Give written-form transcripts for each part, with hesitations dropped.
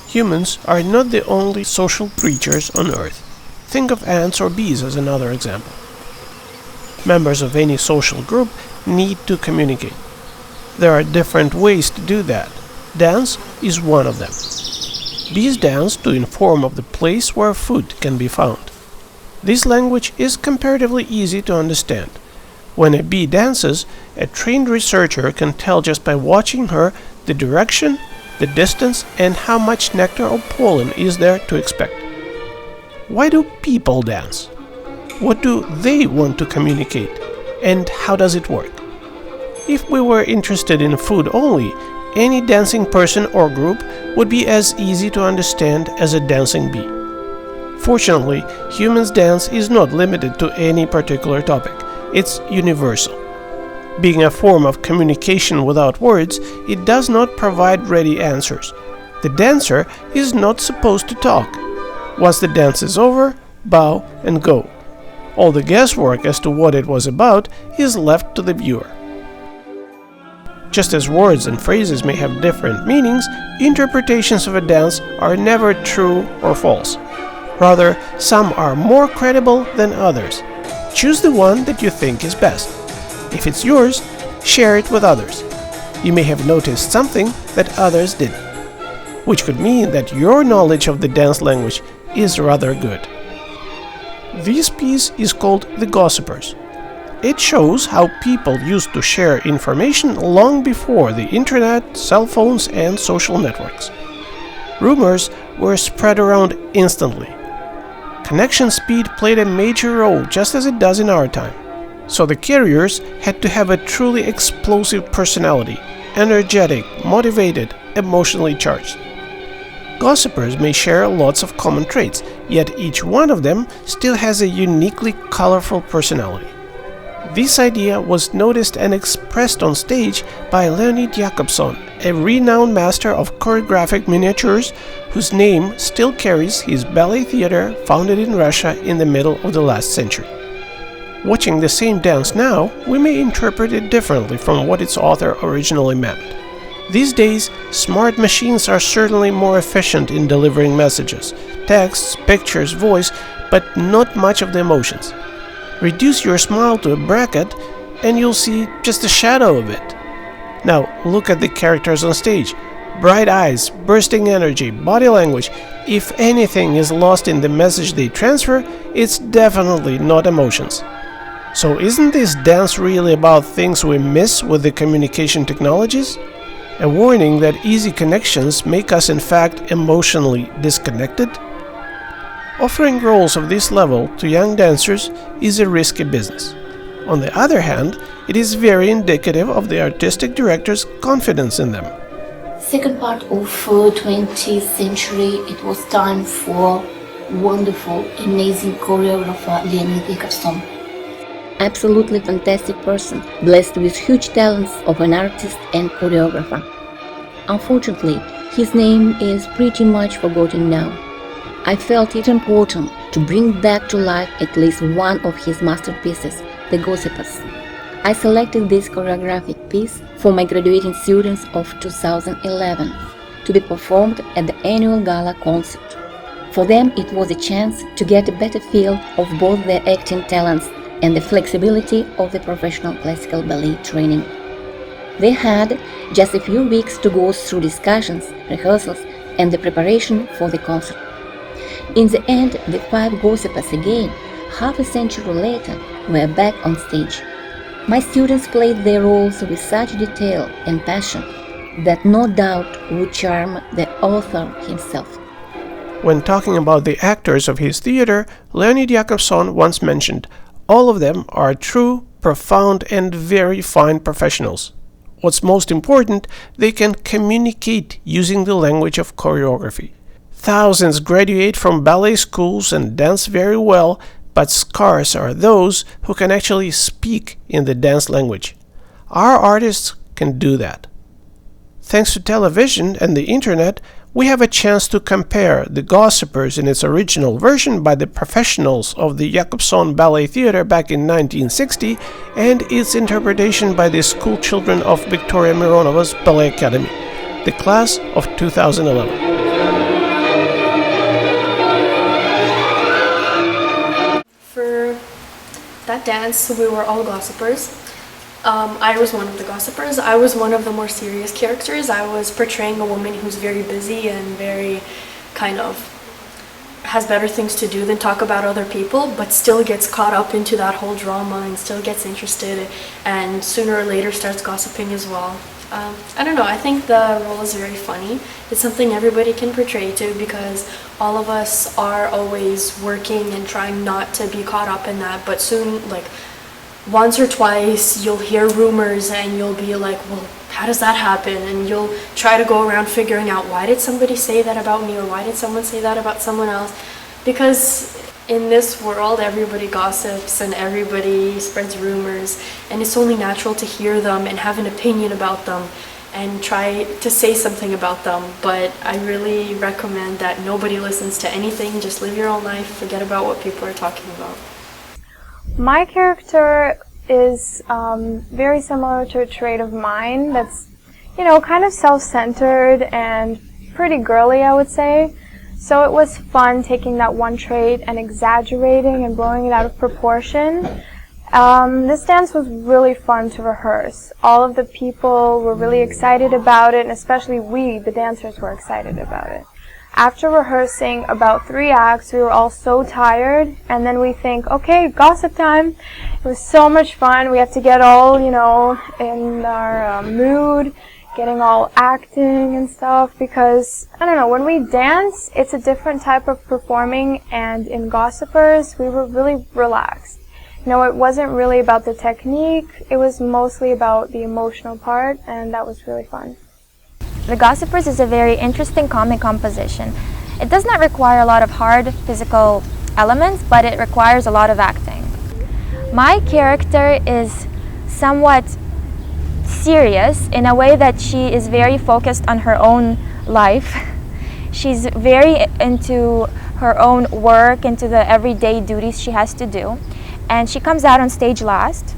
Humans are not the only social creatures on Earth. Think of ants or bees as another example. Members of any social group need to communicate. There are different ways to do that. Dance is one of them. Bees dance to inform of the place where food can be found. This language is comparatively easy to understand. When a bee dances, a trained researcher can tell just by watching her the direction, the distance, and how much nectar or pollen is there to expect. Why do people dance? What do they want to communicate? And how does it work? If we were interested in food only, any dancing person or group would be as easy to understand as a dancing bee. Fortunately, humans' dance is not limited to any particular topic. It's universal. Being a form of communication without words, it does not provide ready answers. The dancer is not supposed to talk. Once the dance is over, bow and go. All the guesswork as to what it was about is left to the viewer. Just as words and phrases may have different meanings, interpretations of a dance are never true or false. Rather, some are more credible than others. Choose the one that you think is best. If it's yours, share it with others. You may have noticed something that others didn't, which could mean that your knowledge of the dance language is rather good. This piece is called The Gossipers. It shows how people used to share information long before the internet, cell phones, and social networks. Rumors were spread around instantly. Connection speed played a major role just as it does in our time. So the carriers had to have a truly explosive personality, energetic, motivated, emotionally charged. Gossipers may share lots of common traits, yet each one of them still has a uniquely colorful personality. This idea was noticed and expressed on stage by Leonid Jacobson, a renowned master of choreographic miniatures whose name still carries his ballet theater founded in Russia in the middle of the last century. Watching the same dance now, we may interpret it differently from what its author originally meant. These days, smart machines are certainly more efficient in delivering messages, texts, pictures, voice, but not much of the emotions. Reduce your smile to a bracket and you'll see just a shadow of it. Now look at the characters on stage. Bright eyes, bursting energy, body language. If anything is lost in the message they transfer, it's definitely not emotions. So isn't this dance really about things we miss with the communication technologies? A warning that easy connections make us in fact emotionally disconnected? Offering roles of this level to young dancers is a risky business. On the other hand, it is very indicative of the artistic director's confidence in them. Second part of 20th century, it was time for wonderful, amazing choreographer Leonid Jacobson. Absolutely fantastic person, blessed with huge talents of an artist and choreographer. Unfortunately, his name is pretty much forgotten now. I felt it important to bring back to life at least one of his masterpieces, The Gossipers. I selected this choreographic piece for my graduating students of 2011 to be performed at the annual Gala concert. For them, it was a chance to get a better feel of both their acting talents and the flexibility of the professional classical ballet training. They had just a few weeks to go through discussions, rehearsals, and the preparation for the concert. In the end, the 5 gossipers again, half a century later, were back on stage. My students played their roles with such detail and passion that no doubt would charm the author himself. When talking about the actors of his theater, Leonid Jacobson once mentioned, all of them are true, profound, and very fine professionals. What's most important, they can communicate using the language of choreography. Thousands graduate from ballet schools and dance very well, but scarce are those who can actually speak in the dance language. Our artists can do that. Thanks to television and the internet, we have a chance to compare The Gossipers in its original version by the professionals of the Jacobson Ballet Theater back in 1960 and its interpretation by the school children of Victoria Mironova's Ballet Academy, the class of 2011. that dance, we were all gossipers. I was one of the gossipers. I was one of the more serious characters. I was portraying a woman who's very busy and very kind of has better things to do than talk about other people, but still gets caught up into that whole drama and still gets interested and sooner or later starts gossiping as well. I don't know, I think the role is very funny. It's something everybody can portray to because all of us are always working and trying not to be caught up in that, but soon, like once or twice, you'll hear rumors and you'll be like, well, how does that happen? And you'll try to go around figuring out, why did somebody say that about me, or why did someone say that about someone else? Because in this world, everybody gossips and everybody spreads rumors, and it's only natural to hear them and have an opinion about them and try to say something about them. But I really recommend that nobody listens to anything. Just live your own life, forget about what people are talking about. My character is very similar to a trait of mine that's, kind of self-centered and pretty girly, I would say. So it was fun taking that one trait and exaggerating and blowing it out of proportion. This dance was really fun to rehearse. All of the people were really excited about it, and especially we, the dancers, were excited about it. After rehearsing about 3 acts, we were all so tired, and then we think, okay, gossip time. It was so much fun. We have to get all, in our mood, getting all acting and stuff, because, I don't know, when we dance, it's a different type of performing, and in Gossipers, we were really relaxed. It wasn't really about the technique, it was mostly about the emotional part, and that was really fun. The Gossipers is a very interesting comic composition. It does not require a lot of hard physical elements, but it requires a lot of acting. My character is somewhat serious in a way that she is very focused on her own life. She's very into her own work, into the everyday duties she has to do. And she comes out on stage last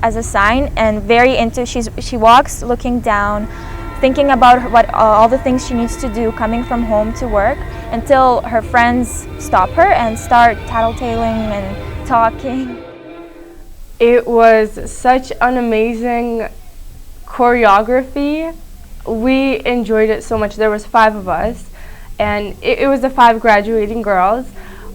as a sign, and very into, she walks looking down, thinking about what all the things she needs to do coming from home to work, until her friends stop her and start tattletaling and talking. It was such an amazing choreography. We enjoyed it so much. There was 5 of us, and it was the 5 graduating girls.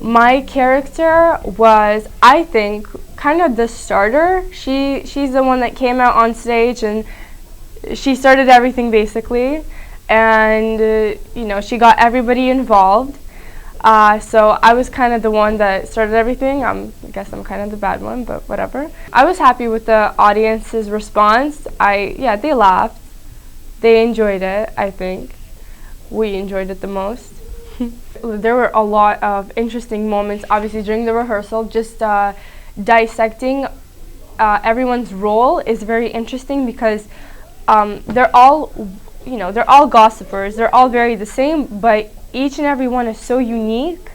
My character was, I think, kind of the starter. She's the one that came out on stage and she started everything basically, and she got everybody involved. So I was kind of the one that started everything. I guess I'm kind of the bad one, but whatever. I was happy with the audience's response. They laughed. They enjoyed it, I think. We enjoyed it the most. There were a lot of interesting moments, obviously, during the rehearsal. Just dissecting everyone's role is very interesting because they're all gossipers. They're all very the same, but each and every one is so unique.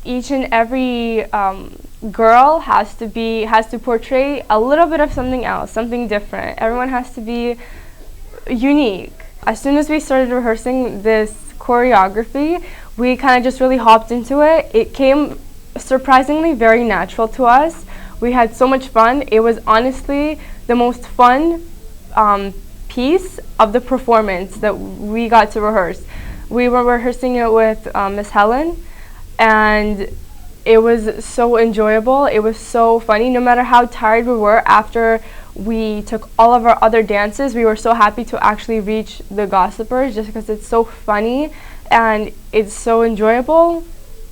Each and every girl has to portray a little bit of something else, something different. Everyone has to be unique. As soon as we started rehearsing this choreography, we kind of just really hopped into it. It came surprisingly very natural to us. We had so much fun. It was honestly the most fun piece of the performance that we got to rehearse. We were rehearsing it with Miss Helen, and it was so enjoyable. It was so funny. No matter how tired we were after we took all of our other dances, we were so happy to actually reach the Gossipers just because it's so funny and it's so enjoyable.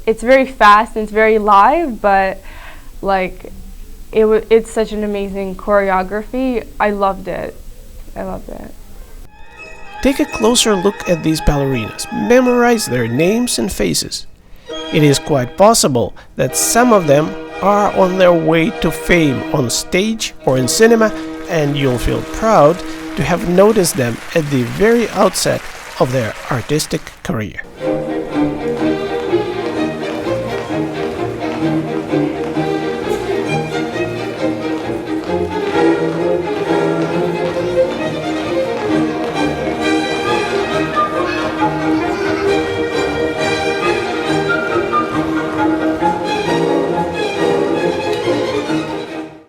It's very fast and it's very live, but it's such an amazing choreography. I loved it. Take a closer look at these ballerinas. Memorize their names and faces. It is quite possible that some of them are on their way to fame on stage or in cinema, and you'll feel proud to have noticed them at the very outset of their artistic career.